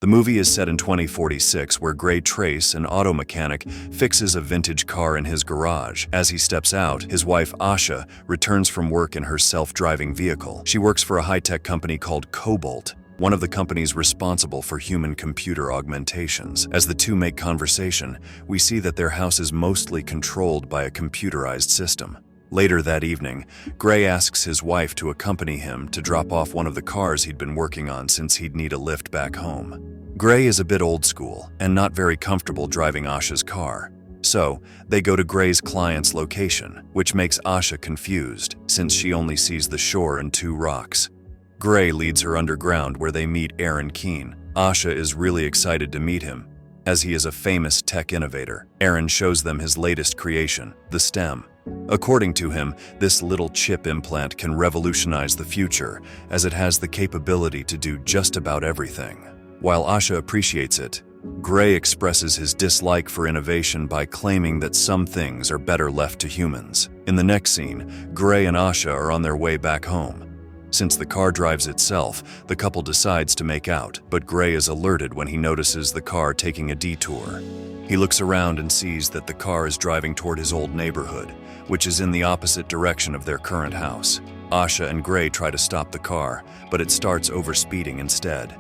The movie is set in 2046, where Gray Trace, an auto mechanic, fixes a vintage car in his garage. As he steps out, his wife Asha returns from work in her self-driving vehicle. She works for a high-tech company called Cobalt, one of the companies responsible for human-computer augmentations. As the two make conversation, we see that their house is mostly controlled by a computerized system. Later that evening, Gray asks his wife to accompany him to drop off one of the cars he'd been working on since he'd need a lift back home. Gray is a bit old school and not very comfortable driving Asha's car. So, they go to Gray's client's location, which makes Asha confused since she only sees the shore and two rocks. Gray leads her underground where they meet Aaron Keane. Asha is really excited to meet him, as he is a famous tech innovator. Aaron shows them his latest creation, the stem. According to him, this little chip implant can revolutionize the future, as it has the capability to do just about everything. While Asha appreciates it, Gray expresses his dislike for innovation by claiming that some things are better left to humans. In the next scene, Gray and Asha are on their way back home. Since the car drives itself, the couple decides to make out, but Gray is alerted when he notices the car taking a detour. He looks around and sees that the car is driving toward his old neighborhood, which is in the opposite direction of their current house. Asha and Gray try to stop the car, but it starts overspeeding instead.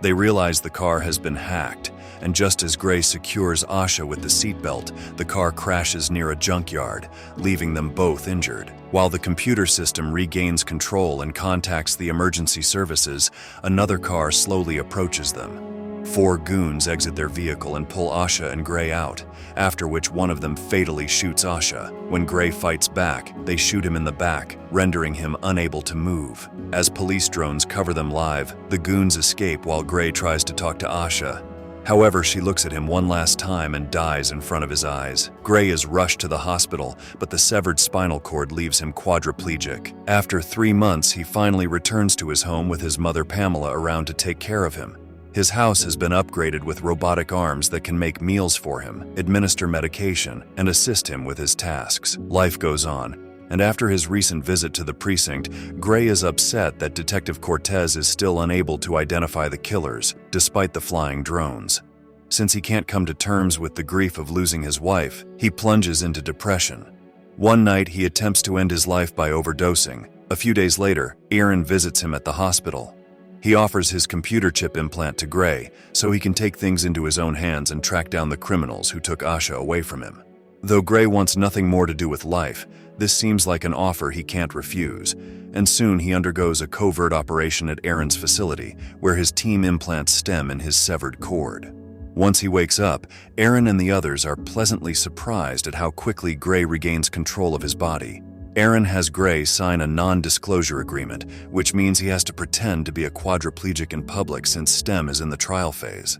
They realize the car has been hacked, and just as Gray secures Asha with the seatbelt, the car crashes near a junkyard, leaving them both injured. While the computer system regains control and contacts the emergency services, another car slowly approaches them. 4 goons exit their vehicle and pull Asha and Gray out, after which one of them fatally shoots Asha. When Gray fights back, they shoot him in the back, rendering him unable to move. As police drones cover them live, the goons escape while Gray tries to talk to Asha. However, she looks at him one last time and dies in front of his eyes. Gray is rushed to the hospital, but the severed spinal cord leaves him quadriplegic. After 3 months, he finally returns to his home with his mother Pamela around to take care of him. His house has been upgraded with robotic arms that can make meals for him, administer medication, and assist him with his tasks. Life goes on, and after his recent visit to the precinct, Gray is upset that Detective Cortez is still unable to identify the killers, despite the flying drones. Since he can't come to terms with the grief of losing his wife, he plunges into depression. One night, he attempts to end his life by overdosing. A few days later, Aaron visits him at the hospital. He offers his computer chip implant to Gray so he can take things into his own hands and track down the criminals who took Asha away from him. Though Gray wants nothing more to do with life, this seems like an offer he can't refuse, and soon he undergoes a covert operation at Aaron's facility, where his team implants stem in his severed cord. Once he wakes up, Aaron and the others are pleasantly surprised at how quickly Gray regains control of his body. Aaron has Gray sign a non-disclosure agreement, which means he has to pretend to be a quadriplegic in public since STEM is in the trial phase.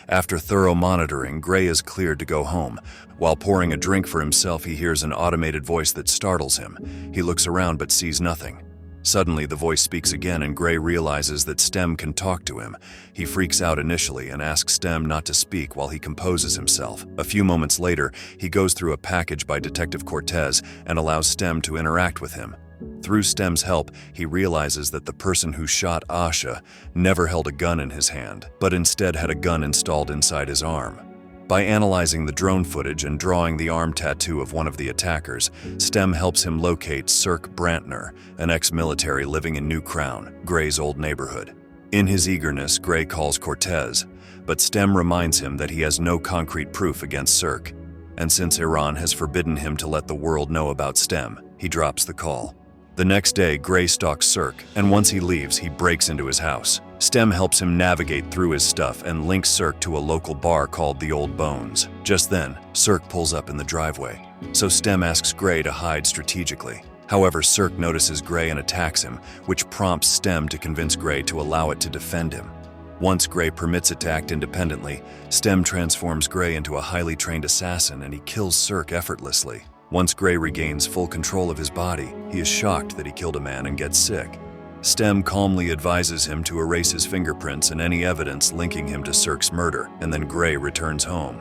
After thorough monitoring, Gray is cleared to go home. While pouring a drink for himself, he hears an automated voice that startles him. He looks around but sees nothing. Suddenly, the voice speaks again and Gray realizes that STEM can talk to him. He freaks out initially and asks STEM not to speak while he composes himself. A few moments later, he goes through a package by Detective Cortez and allows STEM to interact with him. Through STEM's help, he realizes that the person who shot Asha never held a gun in his hand, but instead had a gun installed inside his arm. By analyzing the drone footage and drawing the arm tattoo of one of the attackers, STEM helps him locate Cirque Brantner, an ex-military living in New Crown, Gray's old neighborhood. In his eagerness, Gray calls Cortez, but STEM reminds him that he has no concrete proof against Cirque, and since Iran has forbidden him to let the world know about STEM, he drops the call. The next day, Gray stalks Cirque, and once he leaves, he breaks into his house. STEM helps him navigate through his stuff and links Cirque to a local bar called the Old Bones. Just then, Cirque pulls up in the driveway, so STEM asks Gray to hide strategically. However, Cirque notices Gray and attacks him, which prompts STEM to convince Gray to allow it to defend him. Once Gray permits it to act independently, STEM transforms Gray into a highly trained assassin and he kills Cirque effortlessly. Once Gray regains full control of his body, he is shocked that he killed a man and gets sick. STEM calmly advises him to erase his fingerprints and any evidence linking him to Cirque's murder, and then Gray returns home.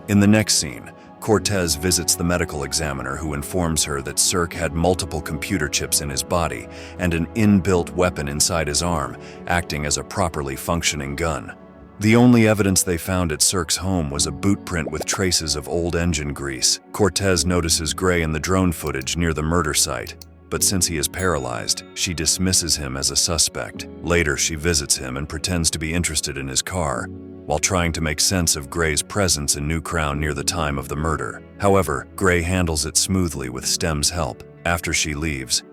In the next scene, Cortez visits the medical examiner who informs her that Cirque had multiple computer chips in his body and an inbuilt weapon inside his arm, acting as a properly functioning gun. The only evidence they found at Cirque's home was a boot print with traces of old engine grease. Cortez notices Gray in the drone footage near the murder site, but since he is paralyzed, she dismisses him as a suspect. Later, she visits him and pretends to be interested in his car, while trying to make sense of Gray's presence in New Crown near the time of the murder. However, Gray handles it smoothly with Stem's help. After she leaves,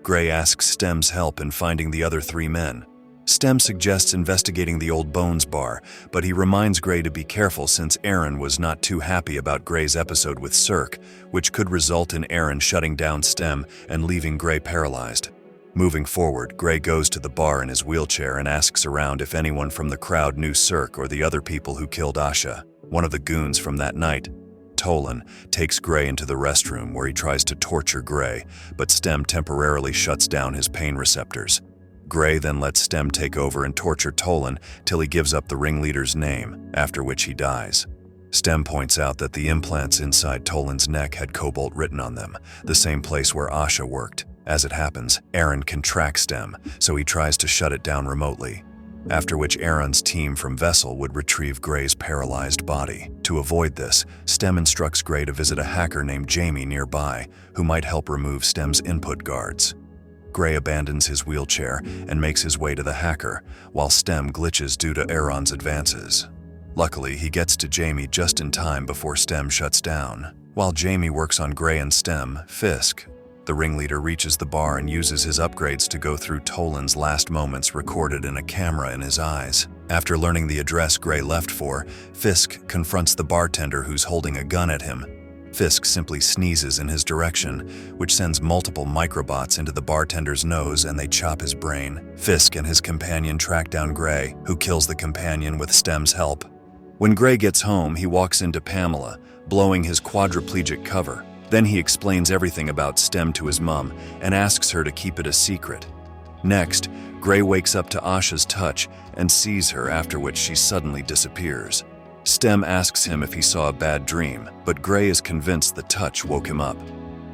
Gray asks Stem's help in finding the other 3 men. Stem suggests investigating the old Bones bar, but he reminds Gray to be careful since Aaron was not too happy about Gray's episode with Cirque, which could result in Aaron shutting down Stem and leaving Gray paralyzed. Moving forward, Gray goes to the bar in his wheelchair and asks around if anyone from the crowd knew Cirque or the other people who killed Asha. One of the goons from that night, Tolan, takes Gray into the restroom where he tries to torture Gray, but Stem temporarily shuts down his pain receptors. Gray then lets Stem take over and torture Tolan till he gives up the ringleader's name, after which he dies. Stem points out that the implants inside Tolan's neck had cobalt written on them, the same place where Asha worked. As it happens, Aaron can track Stem, so he tries to shut it down remotely, after which Aaron's team from Vessel would retrieve Gray's paralyzed body. To avoid this, Stem instructs Gray to visit a hacker named Jamie nearby, who might help remove Stem's input guards. Gray abandons his wheelchair and makes his way to the hacker, while Stem glitches due to Aaron's advances. Luckily, he gets to Jamie just in time before Stem shuts down. While Jamie works on Gray and Stem, Fisk, the ringleader, reaches the bar and uses his upgrades to go through Tolan's last moments recorded in a camera in his eyes. After learning the address Gray left for, Fisk confronts the bartender who's holding a gun at him. Fisk simply sneezes in his direction, which sends multiple microbots into the bartender's nose and they chop his brain. Fisk and his companion track down Gray, who kills the companion with Stem's help. When Gray gets home, he walks into Pamela, blowing his quadriplegic cover. Then he explains everything about Stem to his mom and asks her to keep it a secret. Next, Gray wakes up to Asha's touch and sees her, after which she suddenly disappears. Stem asks him if he saw a bad dream, but Gray is convinced the touch woke him up.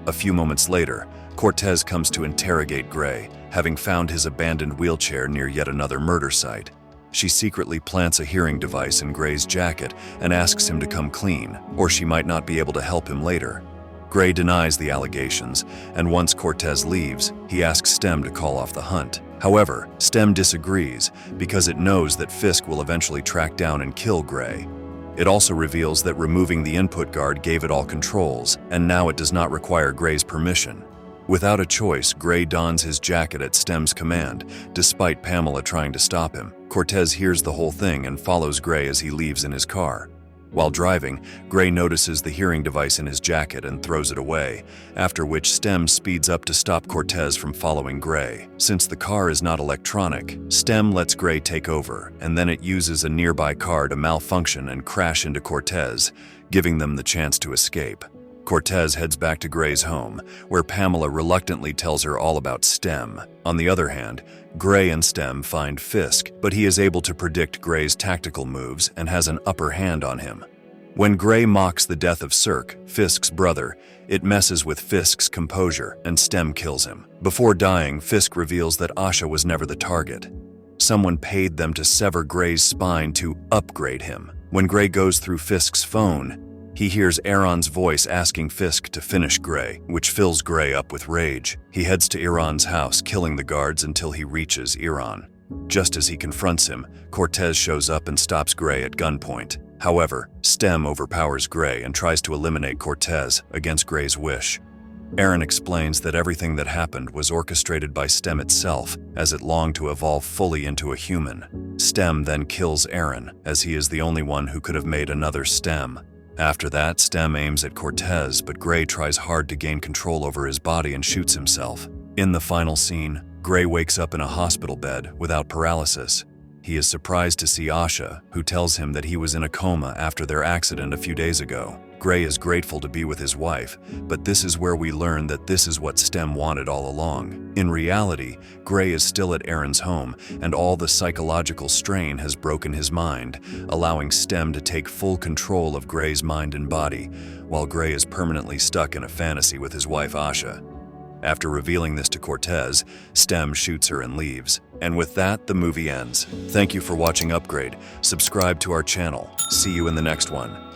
A few moments later, Cortez comes to interrogate Gray, having found his abandoned wheelchair near yet another murder site. She secretly plants a hearing device in Gray's jacket and asks him to come clean, or she might not be able to help him later. Gray denies the allegations, and once Cortez leaves, he asks Stem to call off the hunt. However, Stem disagrees because it knows that Fisk will eventually track down and kill Gray. It also reveals that removing the input guard gave it all controls, and now it does not require Gray's permission. Without a choice, Gray dons his jacket at Stem's command, despite Pamela trying to stop him. Cortez hears the whole thing and follows Gray as he leaves in his car. While driving, Gray notices the hearing device in his jacket and throws it away, after which Stem speeds up to stop Cortez from following Gray. Since the car is not electronic, Stem lets Gray take over, and then it uses a nearby car to malfunction and crash into Cortez, giving them the chance to escape. Cortez heads back to Gray's home, where Pamela reluctantly tells her all about Stem. On the other hand, Gray and Stem find Fisk, but he is able to predict Gray's tactical moves and has an upper hand on him. When Gray mocks the death of Cirque, Fisk's brother, it messes with Fisk's composure and Stem kills him. Before dying, Fisk reveals that Asha was never the target. Someone paid them to sever Gray's spine to upgrade him. When Gray goes through Fisk's phone, he hears Aaron's voice asking Fisk to finish Gray, which fills Gray up with rage. He heads to Aaron's house, killing the guards until he reaches Aaron. Just as he confronts him, Cortez shows up and stops Gray at gunpoint. However, Stem overpowers Gray and tries to eliminate Cortez against Gray's wish. Aaron explains that everything that happened was orchestrated by Stem itself, as it longed to evolve fully into a human. Stem then kills Aaron, as he is the only one who could have made another Stem. After that, Stem aims at Cortez, but Gray tries hard to gain control over his body and shoots himself. In the final scene, Gray wakes up in a hospital bed without paralysis. He is surprised to see Asha, who tells him that he was in a coma after their accident a few days ago. Gray is grateful to be with his wife, but this is where we learn that this is what Stem wanted all along. In reality, Gray is still at Aaron's home, and all the psychological strain has broken his mind, allowing Stem to take full control of Gray's mind and body, while Gray is permanently stuck in a fantasy with his wife Asha. After revealing this to Cortez, Stem shoots her and leaves. And with that, the movie ends. Thank you for watching Upgrade. Subscribe to our channel. See you in the next one.